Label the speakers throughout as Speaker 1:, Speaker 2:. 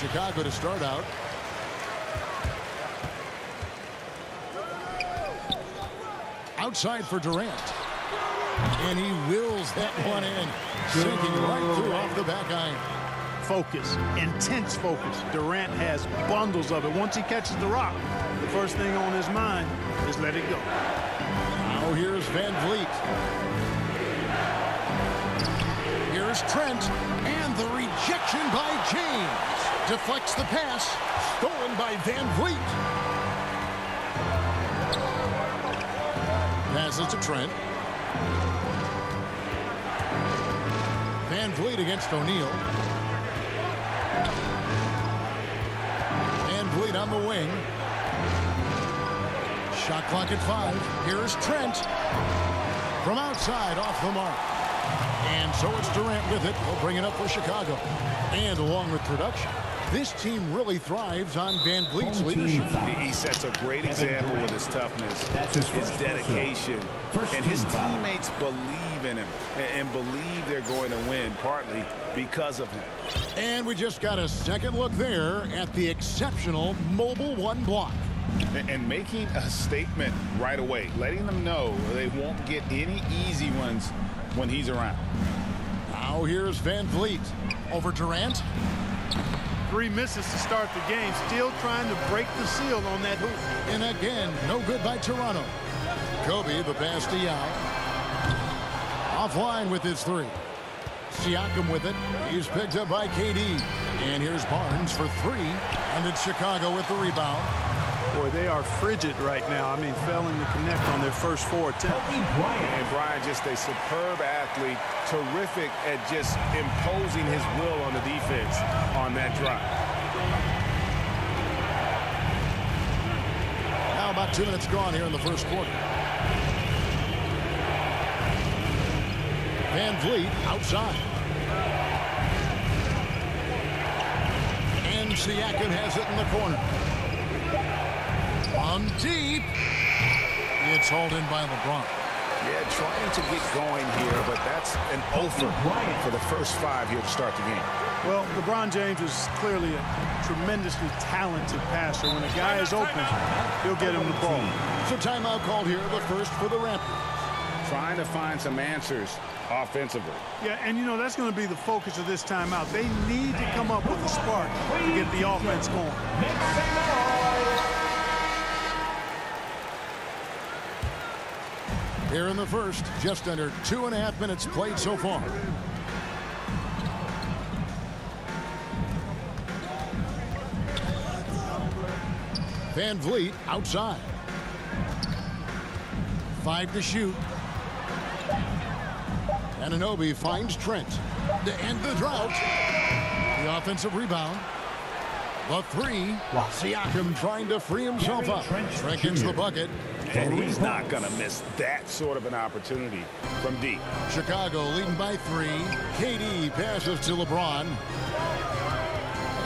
Speaker 1: Chicago to start out. Outside for Durant. And he wills that one in. Sinking right through off the back iron.
Speaker 2: Focus, intense focus. Durant has bundles of it. Once he catches the rock, the first thing on his mind is let it go.
Speaker 1: Now here's Van Vliet. Here's Trent. And the rejection by James. Deflects the pass. Stolen by Van Vliet. Passes to Trent. Van Vliet against O'Neal. Van Vliet on the wing. Shot clock at 5. Here's Trent. From outside, off the mark. And so it's Durant with it. He'll bring it up for Chicago. And along with production, this team really thrives on Van Vliet's leadership.
Speaker 3: He sets a great example with his toughness, his dedication, and his teammates believe in him and believe they're going to win, partly because of him.
Speaker 1: And we just got a second look there at the exceptional Mobile One block.
Speaker 3: And making a statement right away, letting them know they won't get any easy ones when he's around.
Speaker 1: Now here's Van Vliet over Durant.
Speaker 2: 3 misses to start the game, still trying to break the seal on that hoop.
Speaker 1: And again, no good by Toronto. Kobe, the pass to Yao. Offline with his 3. Siakam with it. He's picked up by KD. And here's Barnes for 3. And it's Chicago with the rebound.
Speaker 2: Boy, they are frigid right now. I mean, failing to connect on their first 4 attempts.
Speaker 3: And Brian, just a superb athlete, terrific at just imposing his will on the defense on that drive.
Speaker 1: Now about 2 minutes gone here in the first quarter. Van Vliet outside. And Siakam has it in the corner. On deep. It's hauled in by LeBron.
Speaker 3: Yeah, trying to get going here, but that's an offer for the first 5 here to start the game.
Speaker 2: Well, LeBron James is clearly a tremendously talented passer. When a guy is open, he'll get him the ball.
Speaker 1: So timeout called here, the first for the Raptors.
Speaker 3: Trying to find some answers offensively.
Speaker 2: Yeah, and you know, that's going to be the focus of this timeout. They need to come up with a spark to get the offense going.
Speaker 1: Here in the first, just under 2.5 minutes played so far. Van Vliet outside. 5 to shoot. Anunoby finds Trent to end the drought. The offensive rebound. The 3. Siakam trying to free himself up. Trent gets the bucket.
Speaker 3: And he's not going to miss that sort of an opportunity from deep.
Speaker 1: Chicago leading by 3. KD passes to LeBron.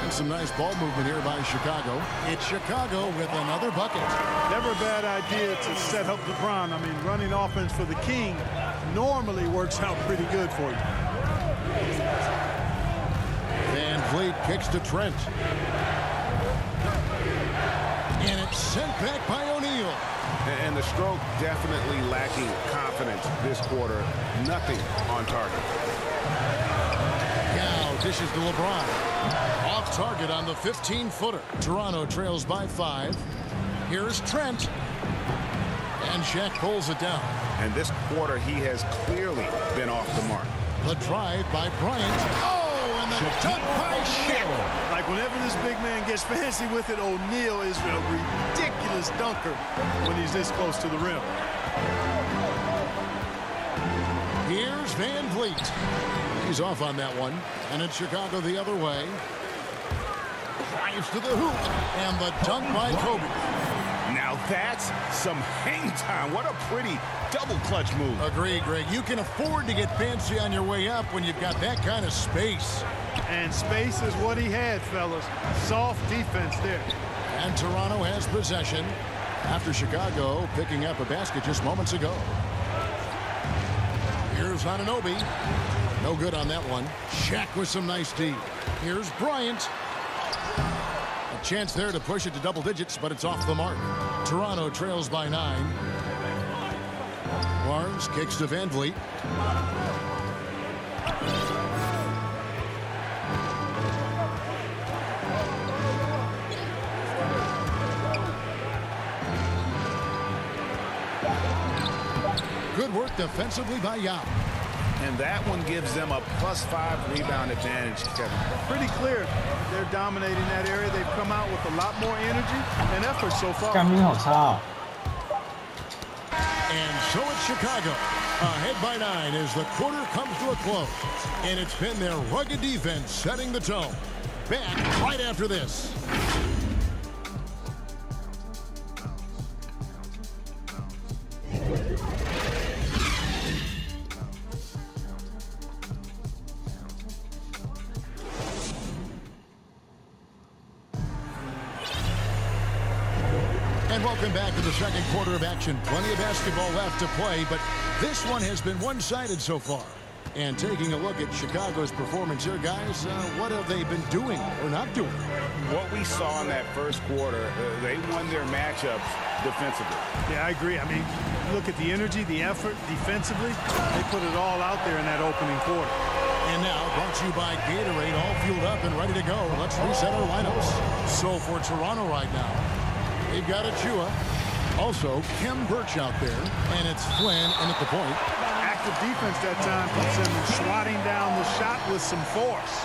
Speaker 1: And some nice ball movement here by Chicago. It's Chicago with another bucket.
Speaker 2: Never a bad idea to set up LeBron. I mean, running offense for the King normally works out pretty good for you.
Speaker 1: Van Vliet kicks to Trent. And it's sent back by O'Neal.
Speaker 3: And the stroke definitely lacking confidence this quarter. Nothing on target.
Speaker 1: Now dishes to LeBron. Off target on the 15-footer. Toronto trails by 5. Here's Trent. And Shaq pulls it down.
Speaker 3: And this quarter, he has clearly been off the mark.
Speaker 1: The drive by Bryant. Oh, and the dunk by Shaq.
Speaker 2: Like whenever this big man gets fancy with it, O'Neal is a ridiculous dunker when he's this close to the rim.
Speaker 1: Here's Van Vliet. He's off on that one. And it's Chicago the other way. Drives to the hoop. And the dunk by Kobe.
Speaker 3: Now that's some hang time. What a pretty double clutch move.
Speaker 1: Agree, Greg. You can afford to get fancy on your way up when you've got that kind of space.
Speaker 2: And space is what he had, fellas. Soft defense there.
Speaker 1: And Toronto has possession after Chicago picking up a basket just moments ago. Here's Anunoby. No good on that one. Shaq with some nice D. Here's Bryant. Chance there to push it to double digits, but it's off the mark. Toronto trails by 9. Barnes kicks to Van Vliet. Good work defensively by Yao.
Speaker 3: And that one gives them a +5 rebound advantage, Kevin.
Speaker 2: Pretty clear. They're dominating that area. They've come out with a lot more energy and effort so far.
Speaker 4: 干兵好差哦。
Speaker 1: And so it's Chicago, ahead by 9 as the quarter comes to a close. And it's been their rugged defense setting the tone. Back right after this. And welcome back to the second quarter of action. Plenty of basketball left to play, but this one has been one-sided so far. And taking a look at Chicago's performance here, guys, what have they been doing or not doing?
Speaker 3: What we saw in that first quarter, they won their matchups defensively.
Speaker 2: Yeah, I agree. I mean, look at the energy, the effort defensively. They put it all out there in that opening quarter.
Speaker 1: And now, brought to you by Gatorade, all fueled up and ready to go. Let's reset our lineups. So for Toronto right now, they've got Achua. Also, Khem Birch out there. And it's Flynn in at the point.
Speaker 2: Active defense that time from Simmons, swatting down the shot with some force.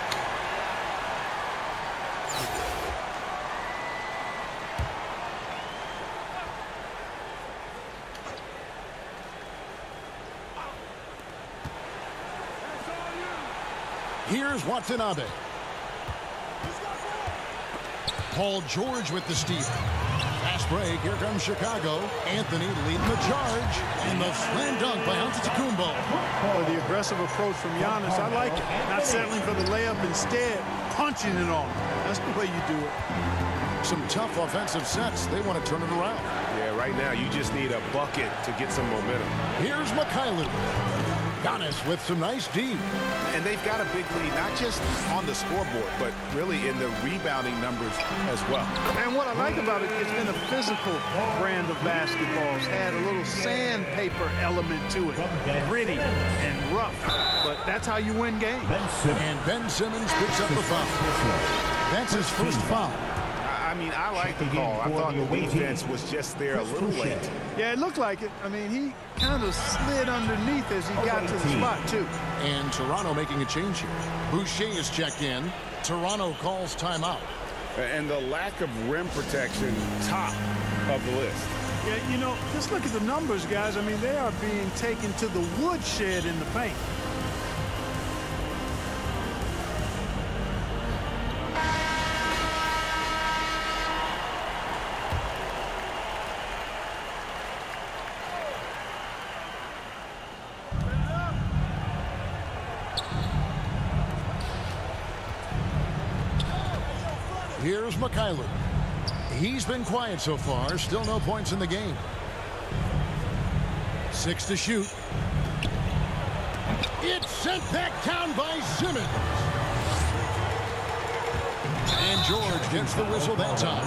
Speaker 1: Here's Watanabe. Paul George with the steal. Fast break. Here comes Chicago. Anthony leading the charge. And the slam dunk by Antetokounmpo.
Speaker 2: Oh, the aggressive approach from Giannis. I like it. Not settling for the layup. Instead, punching it on. That's the way you do it.
Speaker 1: Some tough offensive sets. They want to turn it around.
Speaker 3: Yeah, right now you just need a bucket to get some momentum.
Speaker 1: Here's Mikhailuk. Giannis with some nice D.
Speaker 3: And they've got a big lead, not just on the scoreboard, but really in the rebounding numbers as well.
Speaker 2: And what I like about it, it's been a physical brand of basketball. It's had a little sandpaper element to it. Gritty and rough. But that's how you win games.
Speaker 1: And Ben Simmons picks up the foul. That's his first foul.
Speaker 3: I mean, I like the call. I thought the defense was just there a little late.
Speaker 2: Yeah, it looked like it. I mean, he kind of slid underneath as he got to the spot, too.
Speaker 1: And Toronto making a change here. Boucher is checked in. Toronto calls timeout.
Speaker 3: And the lack of rim protection, top of the list.
Speaker 2: Yeah, you know, just look at the numbers, guys. I mean, they are being taken to the woodshed in the paint.
Speaker 1: Here's Mikhailuk. He's been quiet so far. Still no points in the game. 6 to shoot. It's sent back down by Simmons. And George gets the whistle that time.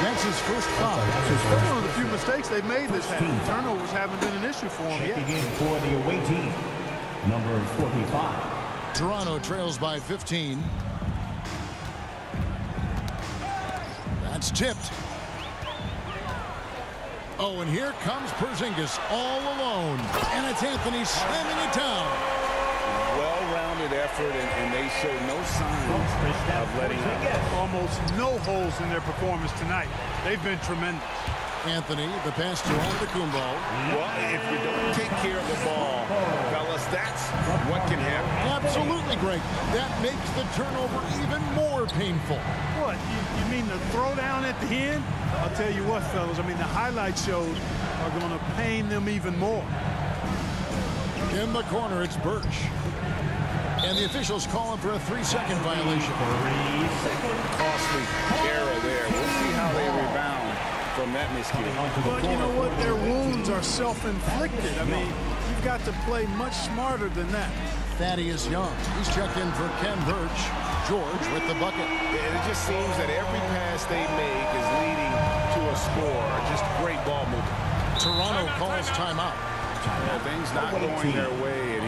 Speaker 1: That's his first foul.
Speaker 2: That's one of the few mistakes they've made this half. Turnovers haven't been an issue for him yet.
Speaker 5: Checking in for the away team, number 45.
Speaker 1: Toronto trails by 15. That's tipped. Oh, and here comes Porzingis all alone. And it's Anthony slamming it down.
Speaker 3: Well-rounded effort, and they show no signs of letting up.
Speaker 2: Almost no holes in their performance tonight. They've been tremendous.
Speaker 1: Anthony, the pass to Antetokounmpo.
Speaker 3: Well, if you don't take care of the ball, fellas, that's what can happen.
Speaker 1: Absolutely, Greg. That makes the turnover even more painful.
Speaker 2: What, you mean the throwdown at the end? I'll tell you what, fellas, I mean, the highlight shows are going to pain them even more.
Speaker 1: In the corner, it's Birch. And the officials calling for a 3-second violation.
Speaker 5: 3-second.
Speaker 3: Costly error there. We'll see how they rebound from that miscue.
Speaker 2: But you know what? Their wounds are self-inflicted. I mean, you've got to play much smarter than that.
Speaker 1: Thaddeus Young. He's checked in for Ken Birch. George with the bucket.
Speaker 3: And it just seems that every pass they make is leading to a score. Just great ball movement.
Speaker 1: Toronto calls timeout.
Speaker 3: Yeah, things not going their way, and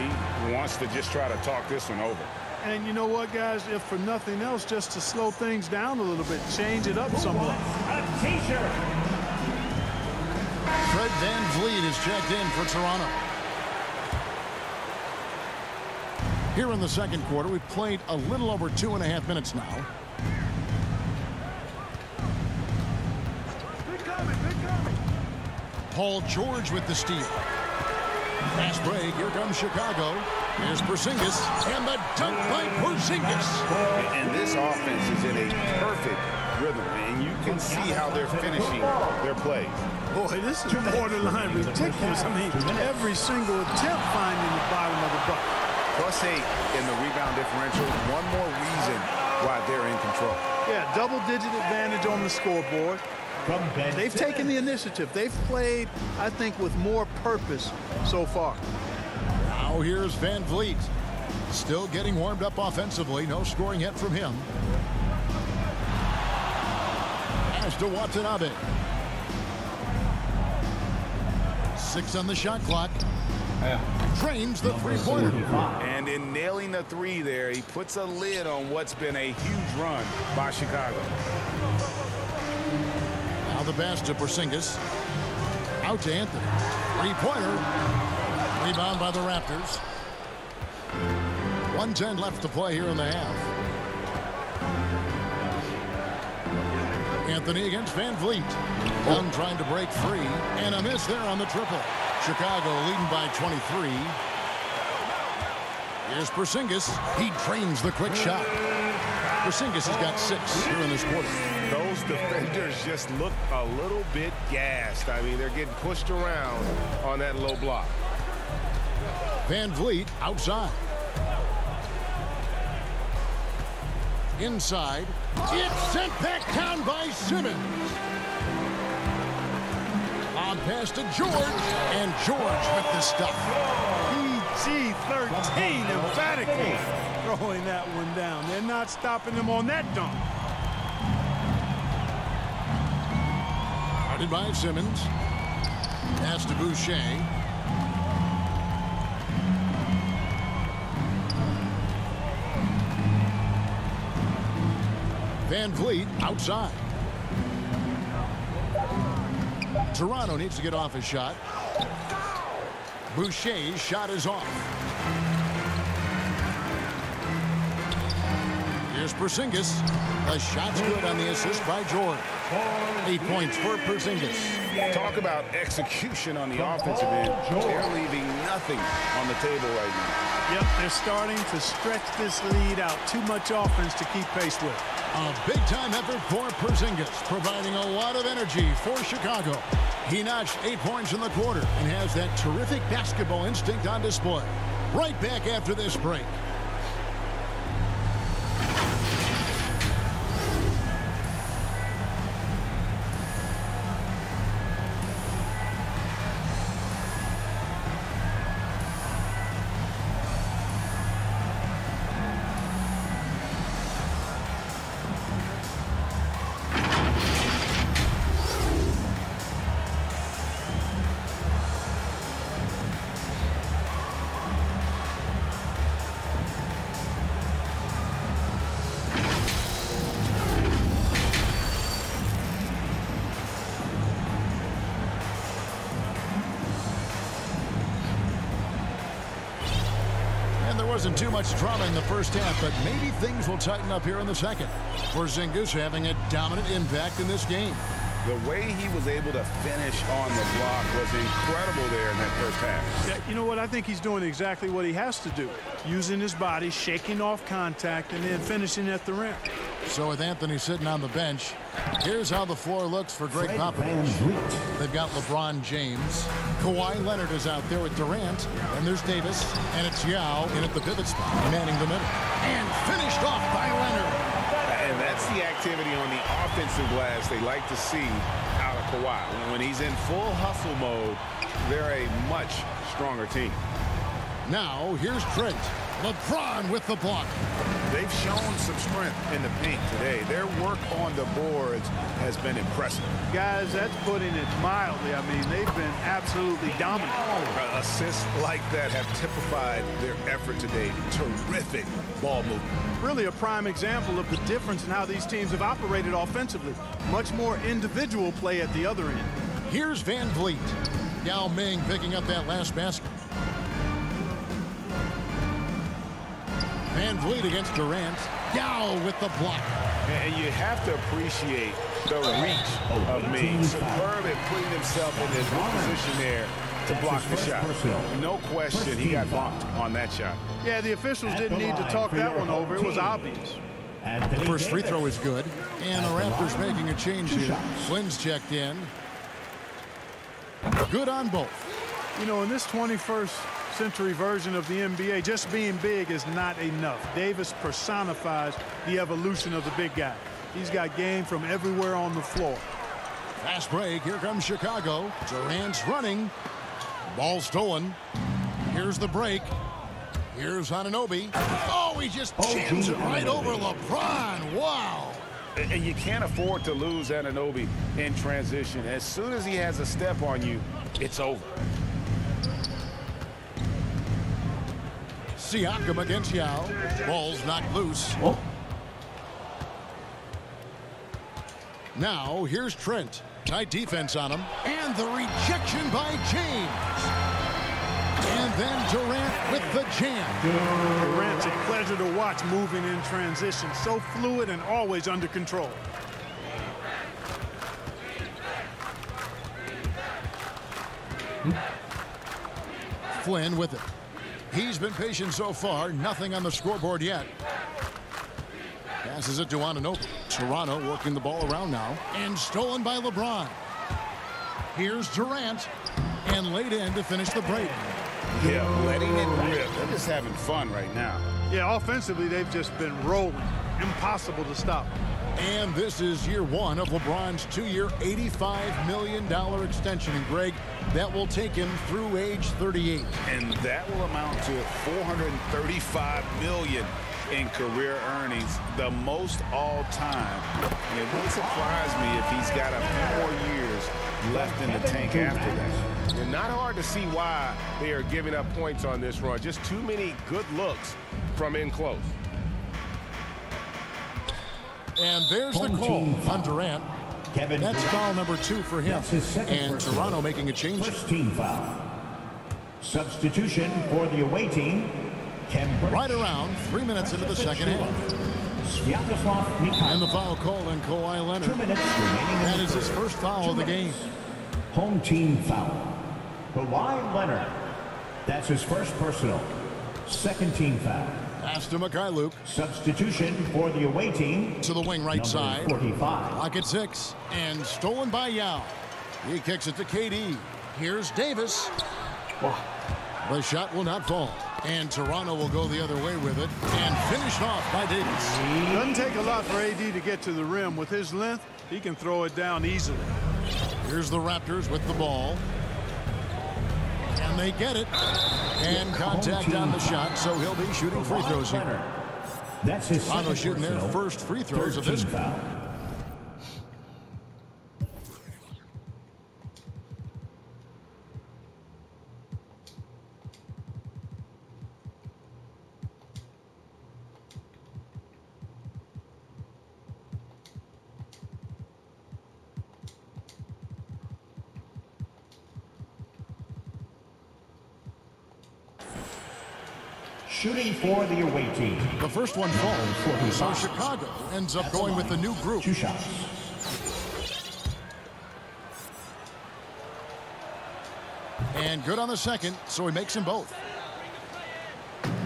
Speaker 3: he wants to just try to talk this one over.
Speaker 2: And you know what, guys? If for nothing else, just to slow things down a little bit, change it up somewhat.
Speaker 1: Fred VanVleet is checked in for Toronto. Here in the second quarter, we've played a little over 2.5 minutes now. Paul George with the steal. Fast break. Here comes Chicago. Here's Porzingis. And the dunk by Porzingis.
Speaker 3: And this offense is in a perfect rhythm. And you can see how they're finishing their plays.
Speaker 2: Boy, this is borderline ridiculous. I mean, every single attempt finding the bottom of the bucket.
Speaker 3: +8 in the rebound differential. One more reason why they're in control.
Speaker 2: Yeah, double-digit advantage on the scoreboard. They've taken the initiative. They've played, I think, with more purpose so far.
Speaker 1: Now here's VanVleet. Still getting warmed up offensively. No scoring yet from him. Pass to Watanabe. 6 on the shot clock. Drains the three-pointer.
Speaker 3: And in nailing the three there, he puts a lid on what's been a huge run by Chicago.
Speaker 1: Now the pass to Porzingis. Out to Anthony. Three-pointer. Rebound by the Raptors. 1:10 left to play here in the half. Anthony against VanVleet. Young trying to break free. And a miss there on the triple. Chicago leading by 23. Here's Porzingis. He drains the quick shot. Porzingis has got 6 here in this quarter.
Speaker 3: Those defenders just look a little bit gassed. I mean, they're getting pushed around on that low block.
Speaker 1: VanVleet outside. Inside. It's sent back down by Simmons. On pass to George. And George with the stuff.
Speaker 2: PG-13 emphatically throwing that one down. They're not stopping him on that dunk.
Speaker 1: Guarded by Simmons. Pass to Boucher. VanVleet outside. Toronto needs to get off his shot. Boucher's shot is off. Here's Porzingis. The shot's good on the assist by George. 8 points for Porzingis.
Speaker 3: Talk about execution on the offensive end. They're leaving nothing on the table right now.
Speaker 2: Yep, they're starting to stretch this lead out. Too much offense to keep pace with.
Speaker 1: A big-time effort for Porzingis, providing a lot of energy for Chicago. He notched 8 points in the quarter and has that terrific basketball instinct on display. Right back after this break. Wasn't too much drama in the first half, but maybe things will tighten up here in the second. Porzingis having a dominant impact in this game.
Speaker 3: The way he was able to finish on the block was incredible there in that first half.
Speaker 2: Yeah, you know what? I think he's doing exactly what he has to do. Using his body, shaking off contact, and then finishing at the rim.
Speaker 1: So with Anthony sitting on the bench, here's how the floor looks for Greg Popovich. They've got LeBron James. Kawhi Leonard is out there with Durant. And there's Davis. And it's Yao in at the pivot spot, manning the middle. And finished off by Leonard.
Speaker 3: And that's the activity on the offensive glass they like to see out of Kawhi. When he's in full hustle mode, they're a much stronger team.
Speaker 1: Now, here's Trent. LeBron with the block.
Speaker 3: They've shown some strength in the paint today. Their work on the boards has been impressive.
Speaker 2: Guys, that's putting it mildly. I mean, they've been absolutely dominant.
Speaker 3: Assists like that have typified their effort today. Terrific ball movement.
Speaker 2: Really a prime example of the difference in how these teams have operated offensively. Much more individual play at the other end.
Speaker 1: Here's Van Vliet. Yao Ming picking up that last basket. Van Vliet against Durant. Yao with the block.
Speaker 3: And you have to appreciate the reach of Ming. Superb at putting himself in this good position there to block the shot. No question he got bumped on that shot.
Speaker 2: Yeah, the officials didn't need to talk that one over. It was obvious.
Speaker 1: The first free throw is good. And the Raptors making a change here. Flynn's checked in. Good on both.
Speaker 2: You know, in this 21st century version of the NBA, just being big is not enough. Davis personifies the evolution of the big guy. He's got game from everywhere on the floor.
Speaker 1: Fast break. Here comes Chicago. Durant's running. Ball stolen. Here's the break. Here's Anunoby. Oh, he just jams it right over LeBron. Wow.
Speaker 3: And you can't afford to lose Anunoby in transition. As soon as he has a step on you, it's over.
Speaker 1: Siakam against Yao. Ball's knocked loose. Now, here's Trent. Tight defense on him. And the rejection by James. And then Durant with the jam.
Speaker 2: Durant's a pleasure to watch moving in transition. So fluid and always under control.
Speaker 1: Flynn with it. He's been patient so far. Nothing on the scoreboard yet. Passes it to Anunoby. Toronto working the ball around now. And stolen by LeBron. Here's Durant. And laid in to finish the break.
Speaker 3: Yeah, letting it rip. They're just having fun right now.
Speaker 2: Yeah, offensively, they've just been rolling. Impossible to stop.
Speaker 1: And this is year one of LeBron's 2-year, $85 million extension. And, Greg, that will take him through age 38.
Speaker 3: And that will amount to $435 million in career earnings, the most all time. And it wouldn't surprise me if he's got a few more years left in the tank after that.
Speaker 4: And not hard to see why they are giving up points on this run. Just too many good looks from in close.
Speaker 1: And there's the call on Durant. That's foul number 2 for him. And Toronto making a change.
Speaker 5: First team foul. Substitution for the away team.
Speaker 1: Right around 3 minutes into the second half. And the foul called on Kawhi Leonard.
Speaker 5: 2 minutes remaining.
Speaker 1: That is his first foul of the game.
Speaker 5: Home team foul. Kawhi Leonard. That's his first personal. Second team foul.
Speaker 1: Pass to Mikhailuk.
Speaker 5: Substitution for the away team.
Speaker 1: To the wing right
Speaker 5: Number
Speaker 1: side.
Speaker 5: 45.
Speaker 1: Clock at 6. And stolen by Yao. He kicks it to KD. Here's Davis. The shot will not fall. And Toronto will go the other way with it. And finished off by Davis.
Speaker 2: Doesn't take a lot for AD to get to the rim. With his length, he can throw it down easily.
Speaker 1: Here's the Raptors with the ball. And they get it. And contact on the shot, so he'll be shooting free throws here.
Speaker 5: That's his
Speaker 1: Toronto
Speaker 5: second
Speaker 1: shooting their
Speaker 5: personal.
Speaker 1: first free throws of
Speaker 5: Third
Speaker 1: this.
Speaker 5: team foul. Shooting for the away team.
Speaker 1: The first one falls. So Chicago ends up going with the new group.
Speaker 5: 2 shots.
Speaker 1: And good on the second, so he makes them both.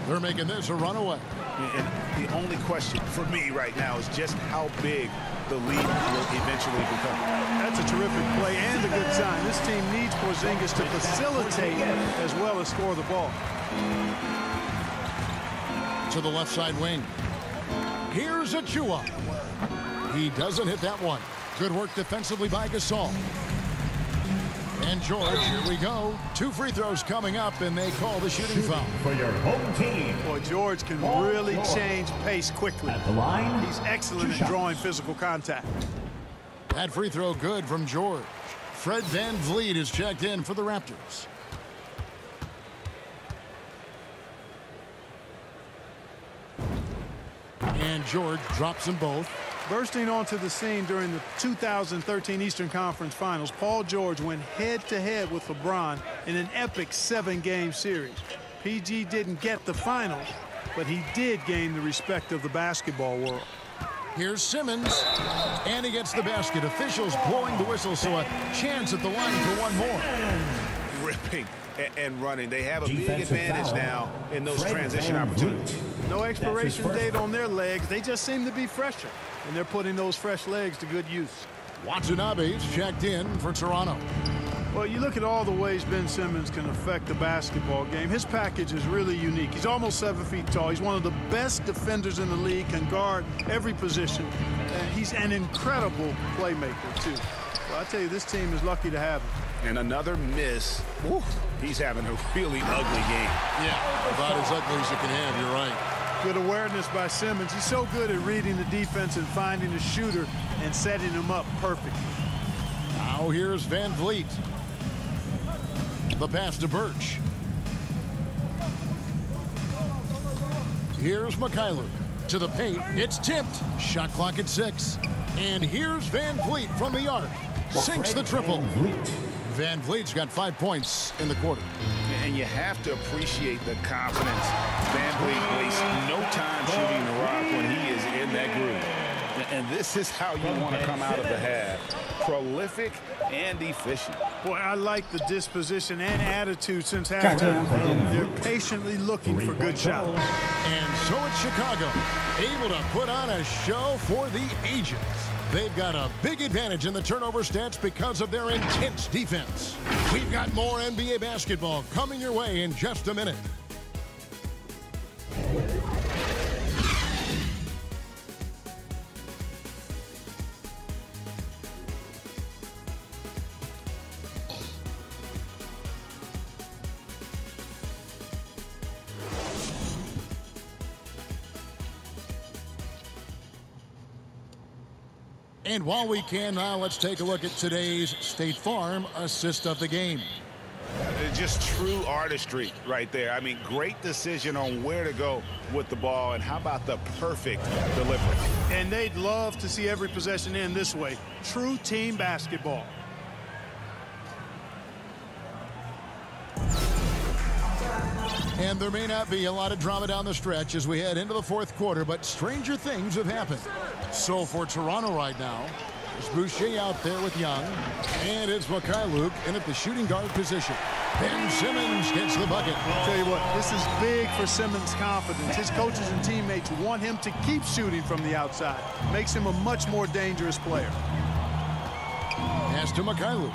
Speaker 1: They're making this a runaway.
Speaker 3: And the only question for me right now is just how big the lead will eventually become.
Speaker 2: That's a terrific play and a good sign. This team needs Porzingis to facilitate as well as score the ball.
Speaker 1: To the left side wing. Here's Achua. He doesn't hit that one. Good work defensively by Gasol. And George, here we go. 2 free throws coming up, and they call the shooting foul.
Speaker 5: For your home team.
Speaker 2: Boy, George can really change pace quickly.
Speaker 5: At the line.
Speaker 2: He's excellent at drawing physical contact.
Speaker 1: That free throw good from George. Fred VanVleet is checked in for the Raptors. And George drops them both.
Speaker 2: Bursting onto the scene during the 2013 Eastern Conference Finals, Paul George went head-to-head with LeBron in an epic 7-game series. PG didn't get the finals, but he did gain the respect of the basketball world.
Speaker 1: Here's Simmons, and he gets the basket. Officials blowing the whistle, so a chance at the line for one more.
Speaker 3: Ripping and running. They have a big
Speaker 5: Defensive
Speaker 3: advantage
Speaker 5: foul.
Speaker 3: now in those
Speaker 5: Fred
Speaker 3: transition
Speaker 5: VanVleet.
Speaker 3: opportunities.
Speaker 2: No expiration
Speaker 5: first
Speaker 2: date on their legs. They just seem to be fresher, and they're putting those fresh legs to good use.
Speaker 1: Watanabe's checked in for Toronto.
Speaker 2: Well, you look at all the ways Ben Simmons can affect the basketball game. His package is really unique. He's almost 7 feet tall. He's one of the best defenders in the league, can guard every position. And he's an incredible playmaker, too. So I tell you, this team is lucky to have him.
Speaker 3: And another miss. Woo, he's having a really ugly game.
Speaker 1: Yeah, about as ugly as you can have, you're right.
Speaker 2: Good awareness by Simmons. He's so good at reading the defense and finding the shooter and setting him up perfectly.
Speaker 1: Now here's VanVleet. The pass to Birch. Here's Mikhailuk to the paint. It's tipped. Shot clock at 6. And here's VanVleet from the arc. Sinks the triple. VanVleet's got 5 points in the quarter.
Speaker 3: And you have to appreciate the confidence. VanVleet wastes no time shooting the rock when he is in that groove. And this is how you want to come out of the half. Prolific and efficient.
Speaker 2: Boy, I like the disposition and attitude since halftime. They're patiently looking for good shots.
Speaker 1: And so it's Chicago, able to put on a show for the ages. They've got a big advantage in the turnover stats because of their intense defense. We've got more NBA basketball coming your way in just a minute. And while we can now, let's take a look at today's State Farm assist of the game.
Speaker 3: Just true artistry right there. I mean, great decision on where to go with the ball, and how about the perfect delivery.
Speaker 2: And they'd love to see every possession end this way. True team basketball.
Speaker 1: And there may not be a lot of drama down the stretch as we head into the fourth quarter, but stranger things have happened. So for Toronto right now, there's Boucher out there with Young, and it's Mikhailuk in at the shooting guard position. Ben Simmons gets the bucket.
Speaker 2: I'll tell you what, this is big for Simmons' confidence. His coaches and teammates want him to keep shooting from the outside. Makes him a much more dangerous player.
Speaker 1: Pass to Mikhailuk.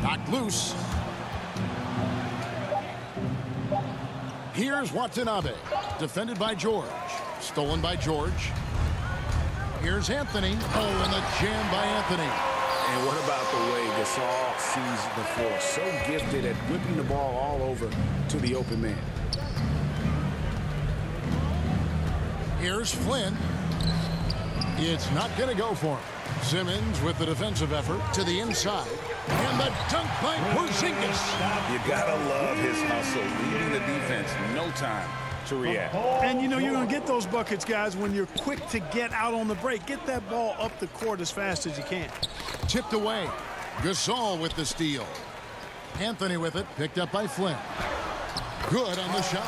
Speaker 1: Knocked loose. Here's Watanabe, defended by George. Stolen by George. Here's Anthony. Oh, and the jam by Anthony.
Speaker 3: And what about the way Gasol sees the floor? So gifted at whipping the ball all over to the open man.
Speaker 1: Here's Flynn. It's not going to go for him. Simmons with the defensive effort to the inside. And the dunk by Porzingis.
Speaker 3: You gotta love his hustle, leading the defense. No time to react.
Speaker 2: And you know you're going to get those buckets, guys, when you're quick to get out on the break. Get that ball up the court as fast as you can.
Speaker 1: Tipped away. Gasol with the steal. Anthony with it, picked up by Flynn. Good on the shot.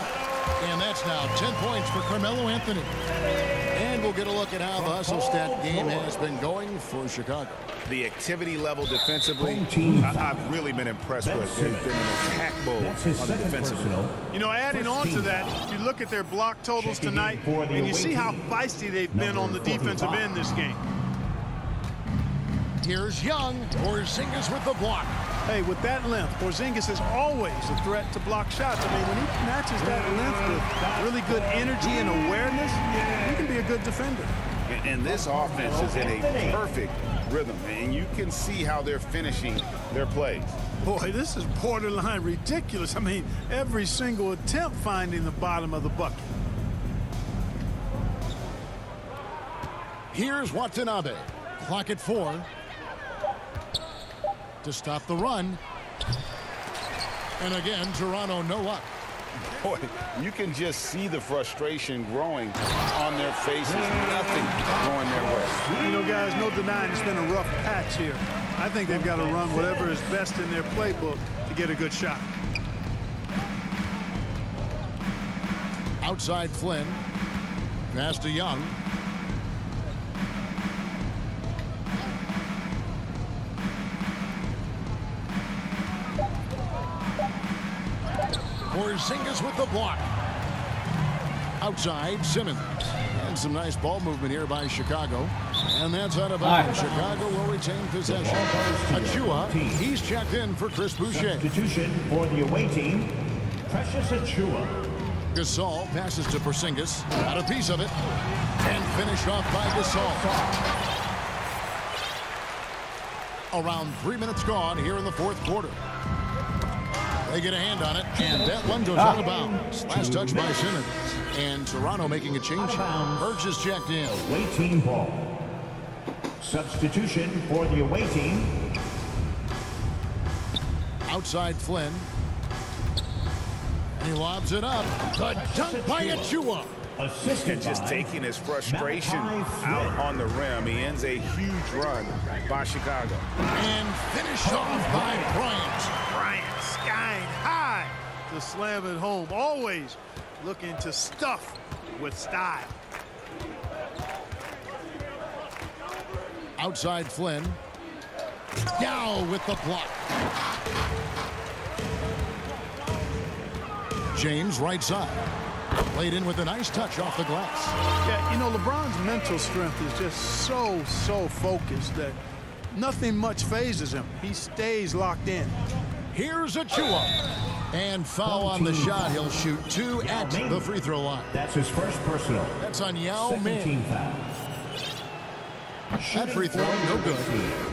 Speaker 1: And that's now 10 points for Carmelo Anthony. And we'll get a look at how the hustle stat game has been going for Chicago.
Speaker 3: The activity level defensively, I've really been impressed with. They've been an attack mode on the defensive end.
Speaker 2: You know, adding on to that, you look at their block totals tonight, and you see how feisty they've been on the defensive end this game.
Speaker 1: Here's Young. Porzingis with the block.
Speaker 2: Hey, with that length, Porzingis is always a threat to block shots. I mean, when he matches that length with really good energy and awareness, he can be a good defender.
Speaker 3: And this offense is in a perfect rhythm, and you can see how they're finishing their plays.
Speaker 2: Boy, this is borderline ridiculous. I mean, every single attempt finding the bottom of the bucket.
Speaker 1: Here's Watanabe. Clock at 4. To stop the run. And again, Toronto no up.
Speaker 3: Boy, you can just see the frustration growing on their faces. Nothing going their way.
Speaker 2: You know, guys, no denying it's been a rough patch here. I think they've got to run whatever is best in their playbook to get a good shot.
Speaker 1: Outside Flynn. Pass to Young. Porzingis with the block. Outside, Simmons. And some nice ball movement here by Chicago. And that's out of bounds. Chicago will retain possession. Achua, he's checked in for Chris Boucher.
Speaker 5: Substitution for the away team, Precious Achua.
Speaker 1: Gasol passes to Porzingis. Got a piece of it. And finished off by Gasol. Around 3 minutes gone here in the fourth quarter. They get a hand on it, and that one goes out of bounds. Last touch by Simmons. And Toronto making a change. Burks is checked in.
Speaker 5: Away team ball. Substitution for the away team.
Speaker 1: Outside Flynn. And he lobs it up. The dunk by Achua.
Speaker 5: Assisted
Speaker 3: Just
Speaker 5: by
Speaker 3: taking his frustration out on the rim. He ends a huge run by Chicago.
Speaker 1: And finished off by Bryant.
Speaker 2: Bryant skying high to slam it home. Always looking to stuff with style.
Speaker 1: Outside Flynn. Yao with the block. James right side. Played in with a nice touch off the glass.
Speaker 2: Yeah, you know, LeBron's mental strength is just so focused that nothing much phases him. He stays locked in.
Speaker 1: Here's Achua. And foul on the shot. He'll shoot 2 at the free throw line.
Speaker 5: That's his first personal.
Speaker 1: That's on Yao
Speaker 5: Second
Speaker 1: Ming.
Speaker 5: team foul.
Speaker 1: That free throw, no good.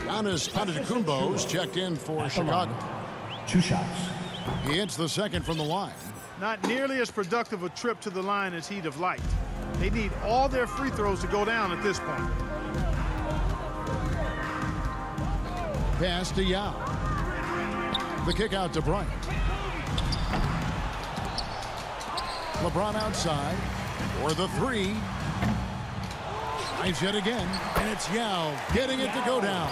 Speaker 1: Giannis Antetokounmpo's checked in for Chicago.
Speaker 5: 2 shots.
Speaker 1: He hits the second from the line.
Speaker 2: Not nearly as productive a trip to the line as he'd have liked. They need all their free throws to go down at this point.
Speaker 1: Pass to Yao. The kick out to Bryant. LeBron outside for the 3. Nice hit again, and it's Yao getting it to go down.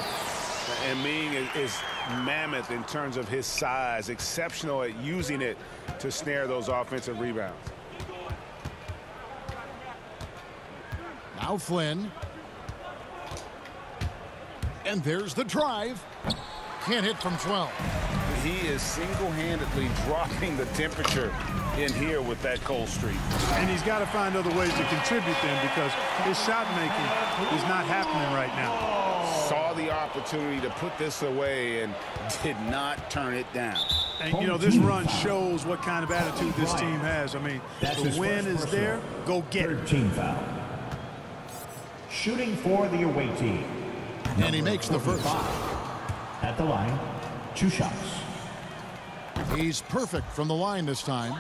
Speaker 3: And Ming is mammoth in terms of his size, exceptional at using it to snare those offensive rebounds.
Speaker 1: Now Flynn. And there's the drive. Can't hit from 12.
Speaker 3: He is single-handedly dropping the temperature in here with that cold streak.
Speaker 2: And he's got to find other ways to contribute then, because his shot making is not happening right now.
Speaker 3: Saw the opportunity to put this away and did not turn it down.
Speaker 2: And, you know, this run shows what kind of attitude this team has. I mean, the win is there. Go get it.
Speaker 5: Third team foul. Shooting for the away team.
Speaker 1: And he makes the first.
Speaker 5: At the line, 2 shots.
Speaker 1: He's perfect from the line this time.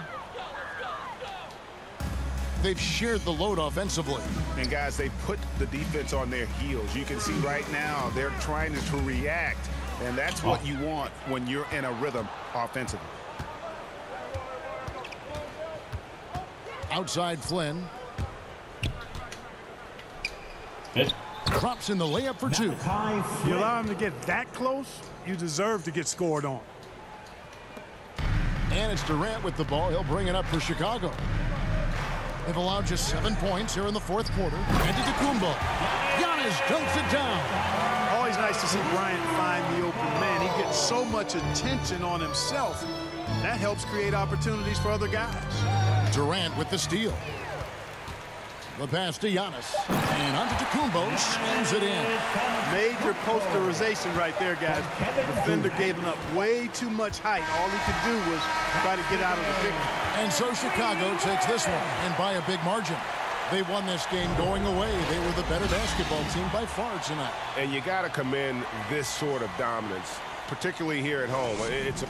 Speaker 1: They've shared the load offensively.
Speaker 3: And guys, they put the defense on their heels. You can see right now they're trying to react, and that's what you want when you're in a rhythm offensively.
Speaker 1: Outside Flynn. Drops in the layup for 2.
Speaker 2: You allow him to get that close, you deserve to get scored on.
Speaker 1: And it's Durant with the ball. He'll bring it up for Chicago. They've allowed just 7 points here in the fourth quarter. Antetokounmpo. Giannis dunks it down.
Speaker 2: Always nice to see Bryant find the open man. He gets so much attention on himself. That helps create opportunities for other guys.
Speaker 1: Durant with the steal. The pass to Giannis. And Antetokounmpo slams it in.
Speaker 2: Major posterization right there, guys. The defender gave him up way too much height. All he could do was try to get out of the picture.
Speaker 1: And so Chicago takes this one, and by a big margin. They won this game going away. They were the better basketball team by far tonight.
Speaker 4: And you got to commend this sort of dominance, particularly here at home. It's a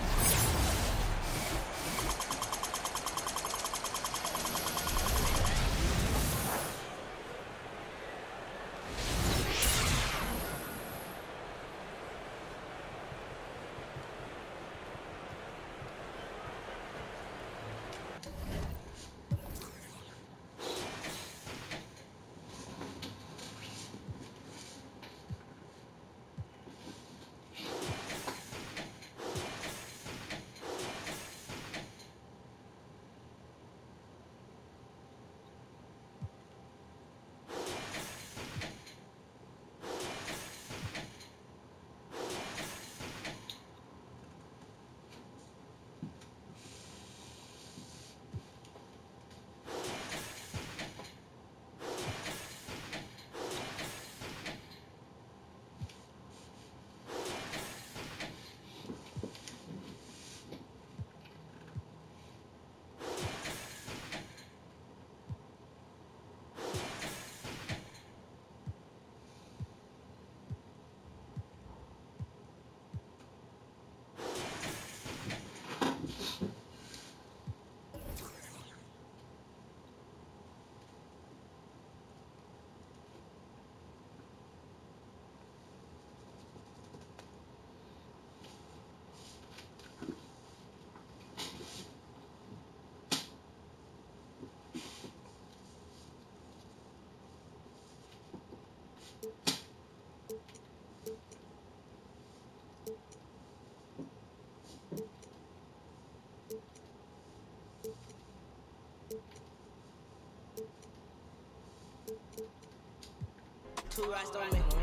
Speaker 6: Two rocks don't make